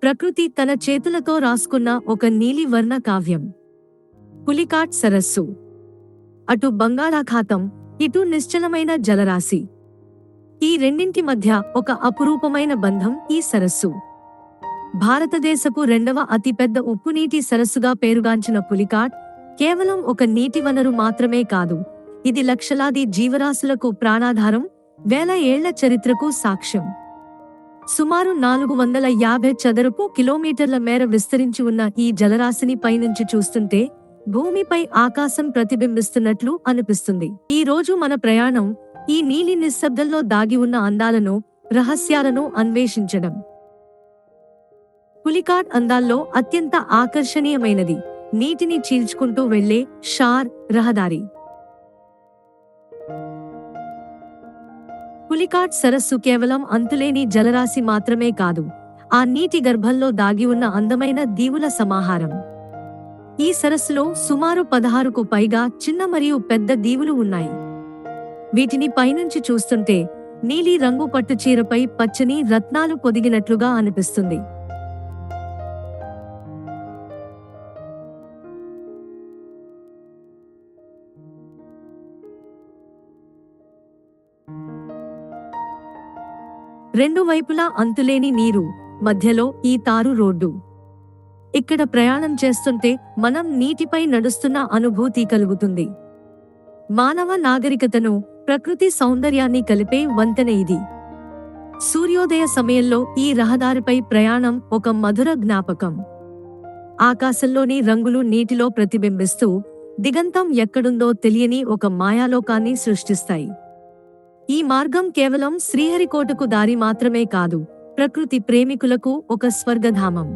ప్రకృతి తన చేతులతో రాసుకున్న ఒక నీలివర్ణ కావ్యం. పులికాట్ సరస్సు. అటు బంగాళాఖాతం, ఇటు నిశ్చలమైన జలరాశి. ఈ రెండింటి మధ్య ఒక అపురూపమైన బంధం ఈ సరస్సు. భారతదేశపు రెండవ అతిపెద్ద ఉప్పునీటి సరస్సుగా పేరుగాంచిన పులికాట్ కేవలం ఒక నీటి వనరు మాత్రమే కాదు, ఇది లక్షలాది జీవరాశులకు ప్రాణాధారం, వేల ఏళ్ల చరిత్రకు సాక్ష్యం. సుమారు 450 చదరపు కిలోమీటర్ల మేర విస్తరించి ఉన్న ఈ జలరాశిని పైనుంచి చూస్తుంటే భూమిపై ఆకాశం ప్రతిబింబిస్తున్నట్లు అనిపిస్తుంది. ఈ రోజు మన ప్రయాణం ఈ నీలి నిశ్శబ్దంలో దాగి ఉన్న అందాలను, రహస్యాలను అన్వేషించడం. పులికాట్ అందాల్లో అత్యంత ఆకర్షణీయమైనది నీటిని చీల్చుకుంటూ వెళ్లే షార్ రహదారి. పులికాట్ సరస్సు కేవలం అంతులేని జలరాశి మాత్రమే కాదు, ఆ నీటి గర్భంలో దాగి ఉన్న అందమైన దీవుల సమాహారం. ఈ సరస్సులో సుమారు 16కు పైగా చిన్న మరియు పెద్ద దీవులు ఉన్నాయి. వీటిని పైనుంచి చూస్తుంటే నీలి రంగు పట్టుచీరపై పచ్చని రత్నాలు పొదిగినట్లుగా అనిపిస్తుంది. రెండు వైపులా అంతులేని నీరు, మధ్యలో ఈ తారు రోడ్డు. ఇక్కడ ప్రయాణం చేస్తుంటే మనం నీటిపై నడుస్తున్న అనుభూతి కలుగుతుంది. మానవ నాగరికతను, ప్రకృతి సౌందర్యాన్ని కలిపే వంతెన ఇది. సూర్యోదయ సమయంలో ఈ రహదారిపై ప్రయాణం ఒక మధుర జ్ఞాపకం. ఆకాశంలోని రంగులు నీటిలో ప్రతిబింబిస్తూ దిగంతం ఎక్కడుందో తెలియని ఒక మాయాలోకాన్ని సృష్టిస్తాయి. ఈ మార్గం కేవలం శ్రీహరికోటకు దారి మాత్రమే కాదు, ప్రకృతి ప్రేమికులకు ఒక స్వర్గధామం.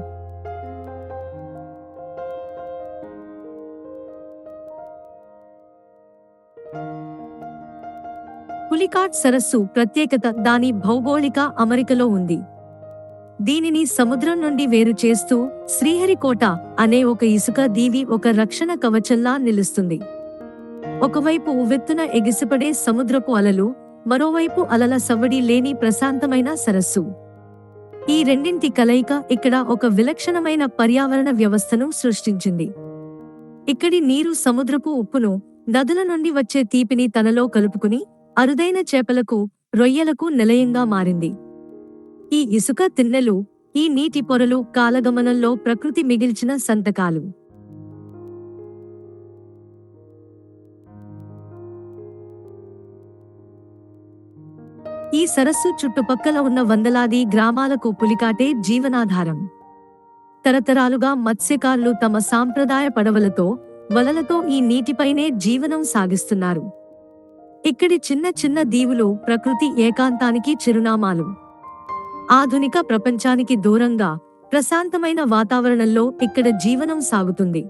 పులికాట్ సరస్సు ప్రత్యేకత దాని భౌగోళిక అమరికలో ఉంది. దీనిని సముద్రం నుండి వేరు చేస్తూ శ్రీహరికోట అనే ఒక ఇసుక దీవి ఒక రక్షణ కవచంలా నిలుస్తుంది. ఒకవైపు ఉవ్వెత్తున ఎగిసిపడే సముద్రపు అలలు, మరోవైపు అలల సవ్వడి లేని ప్రశాంతమైన సరస్సు. ఈ రెండింటి కలయిక ఇక్కడ ఒక విలక్షణమైన పర్యావరణ వ్యవస్థను సృష్టించింది. ఇక్కడి నీరు సముద్రపు ఉప్పును, నదుల నుండి వచ్చే తీపిని తనలో కలుపుకుని అరుదైన చేపలకు, రొయ్యలకు నిలయంగా మారింది. ఈ ఇసుక తిన్నెలు, ఈ నీటి పొరలు కాలగమనంలో ప్రకృతి మిగిల్చిన సంతకాలు. ఈ సరస్సు చుట్టుపక్కల ఉన్న వందలాది గ్రామాలకు పులికాటే జీవనాధారం. తరతరాలుగా మత్స్యకారులు తమ సాంప్రదాయ పడవలతో, వలలతో ఈ నీటిపైనే జీవనం సాగిస్తున్నారు. ఇక్కడి చిన్న చిన్న దీవులు ప్రకృతి ఏకాంతానికి చిరునామాలు. ఆధునిక ప్రపంచానికి దూరంగా ప్రశాంతమైన వాతావరణంలో ఇక్కడ జీవనం సాగుతుంది.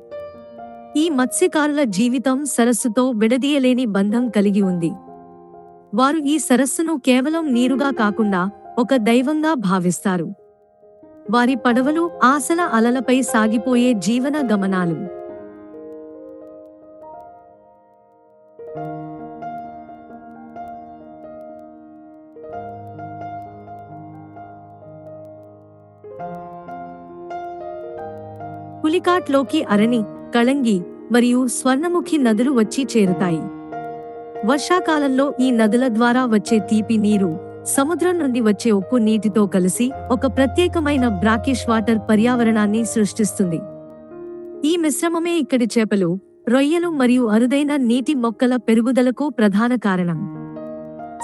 ఈ మత్స్యకారుల జీవితం సరస్సుతో విడదీయలేని బంధం కలిగి ఉంది. వారు ఈ సరస్సును కేవలం నీరుగా కాకుండా ఒక దైవంగా భావిస్తారు. వారి పడవలు ఆశల అలలపై సాగిపోయే జీవన గమనాలు. పులికాట్లోకి అరణి, కళంగి మరియు స్వర్ణముఖి నదులు వచ్చి చేరుతాయి. వర్షాకాలంలో ఈ నదుల ద్వారా వచ్చే తీపి నీరు సముద్రం నుండి వచ్చే ఉప్పు నీటితో కలిసి ఒక ప్రత్యేకమైన బ్రాకిష్ వాటర్ పర్యావరణాన్ని సృష్టిస్తుంది. ఈ మిశ్రమమే ఇక్కడి చేపలు, రొయ్యలు మరియు అరుదైన నీటి మొక్కల పెరుగుదలకు ప్రధాన కారణం.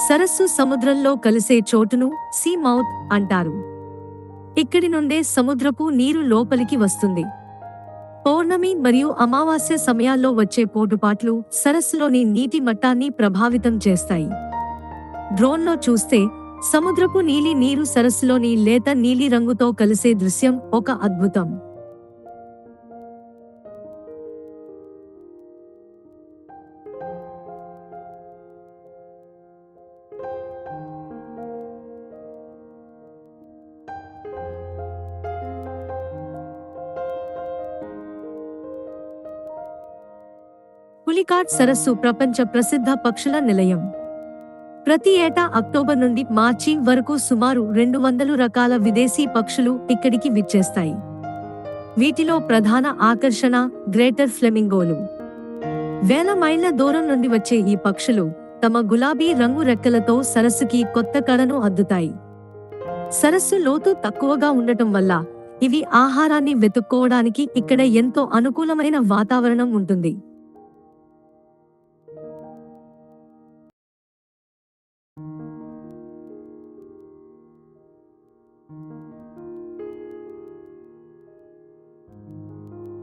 సరస్సు సముద్రంలో కలిసే చోటును సీ మౌత్ అంటారు. ఇక్కడి నుండే సముద్రపు నీరు లోపలికి వస్తుంది. పౌర్ణమి మరియు అమావాస్య సమయాల్లో వచ్చే పోటుపాట్లు సరస్సులోని నీటి మట్టాన్ని ప్రభావితం చేస్తాయి. డ్రోన్లో చూస్తే సముద్రపు నీలి నీరు సరస్సులోని లేత నీలి రంగుతో కలిసే దృశ్యం ఒక అద్భుతం. పులికాట్ సరస్సు ప్రపంచ ప్రసిద్ధ పక్షుల నిలయం. ప్రతి ఏటా అక్టోబర్ నుండి మార్చి వరకు సుమారు 200 రకాల విదేశీ పక్షులు ఇక్కడికి విచ్చేస్తాయి. వీటిలో ప్రధాన ఆకర్షణ గ్రేటర్ ఫ్లెమింగోలు. వేల మైళ్ల దూరం నుండి వచ్చే ఈ పక్షులు తమ గులాబీ రంగు రెక్కలతో సరస్సుకి కొత్త కళను అద్దుతాయి. సరస్సు లోతు తక్కువగా ఉండటం వల్ల ఇవి ఆహారాన్ని వెతుక్కోవడానికి ఇక్కడ ఎంతో అనుకూలమైన వాతావరణం ఉంటుంది.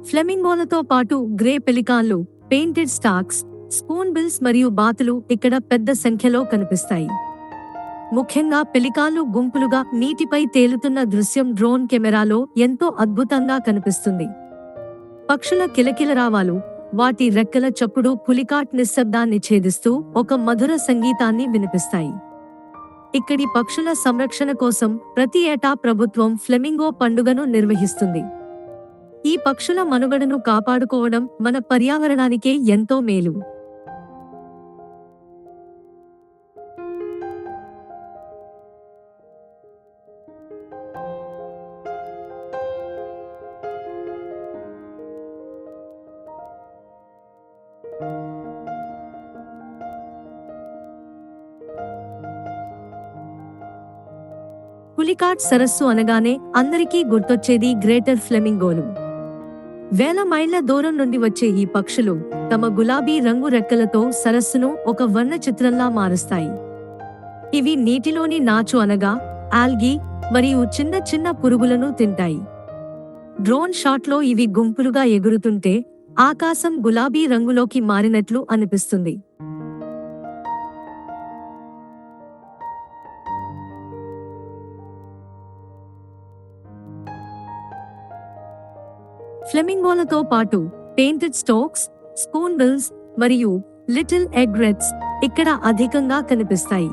ఫ్లెమింగోలతో పాటు గ్రే పెలికాన్లు, పెయింటెడ్ స్టార్క్స్, స్పూన్ బిల్స్ మరియు బాతులు ఇక్కడ పెద్ద సంఖ్యలో కనిపిస్తాయి. ముఖ్యంగా పెలికాన్లు గుంపులుగా నీటిపై తేలుతున్న దృశ్యం డ్రోన్ కెమెరాలో ఎంతో అద్భుతంగా కనిపిస్తుంది. పక్షుల కిలకిలరావాలు, వాటి రెక్కల చప్పుడు పులికాట్ నిశ్శబ్దాన్ని ఛేదిస్తూ ఒక మధుర సంగీతాన్ని వినిపిస్తాయి. ఇక్కడి పక్షుల సంరక్షణ కోసం ప్రతి ఏటా ప్రభుత్వం ఫ్లెమింగో పండుగను నిర్వహిస్తుంది. ఈ పక్షుల మనుగడను కాపాడుకోవడం మన పర్యావరణానికే ఎంతో మేలు. పులికాట్ సరస్సు అనగానే అందరికీ గుర్తొచ్చేది గ్రేటర్ ఫ్లెమింగోలు. వేల మైళ్ల దూరం నుండి వచ్చే ఈ పక్షులు తమ గులాబీ రంగు రెక్కలతో సరస్సును ఒక వర్ణ చిత్రంలా మారుస్తాయి. ఇవి నీటిలోని నాచు అనగా ఆల్గీ మరియు చిన్న చిన్న పురుగులను తింటాయి. డ్రోన్ షాట్లో ఇవి గుంపులుగా ఎగురుతుంటే ఆకాశం గులాబీ రంగులోకి మారినట్లు అనిపిస్తుంది. ఫ్లెమింగోలతో పాటు పెయింటెడ్ స్టార్క్స్, స్పూన్ బిల్స్ మరియు లిటిల్ ఎగ్రెట్స్ ఇక్కడ అధికంగా కనిపిస్తాయి.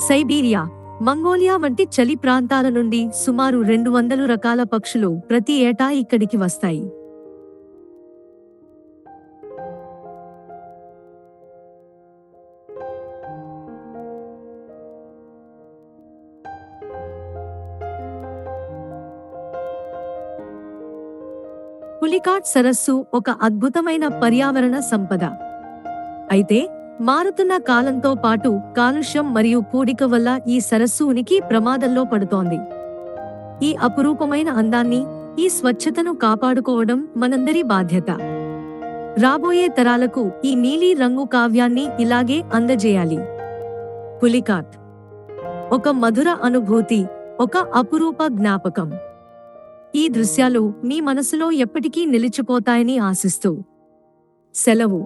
సైబీరియా, మంగోలియా వంటి చలి ప్రాంతాల నుండి సుమారు 200 రకాల పక్షులు ప్రతి ఏటా ఇక్కడికి వస్తాయి. పులికాట్ సరస్సు ఒక అద్భుతమైన పర్యావరణ సంపద. అయితే మారుతున్న కాలంతో పాటు కాలుష్యం మరియు పూడిక వల్ల ఈ సరస్సు ఉనికి ప్రమాదంలో పడుతోంది. ఈ అపురూపమైన అందాన్ని, ఈ స్వచ్ఛతను కాపాడుకోవడం మనందరి బాధ్యత. రాబోయే తరాలకు ఈ నీలి రంగు కావ్యాన్ని ఇలాగే అందజేయాలి. పులికాట్ ఒక మధుర అనుభూతి, ఒక అపురూప జ్ఞాపకం. ఈ దృశ్యాలు మీ మనసులో ఎప్పటికీ నిలిచిపోతాయని ఆశిస్తూ సెలవు.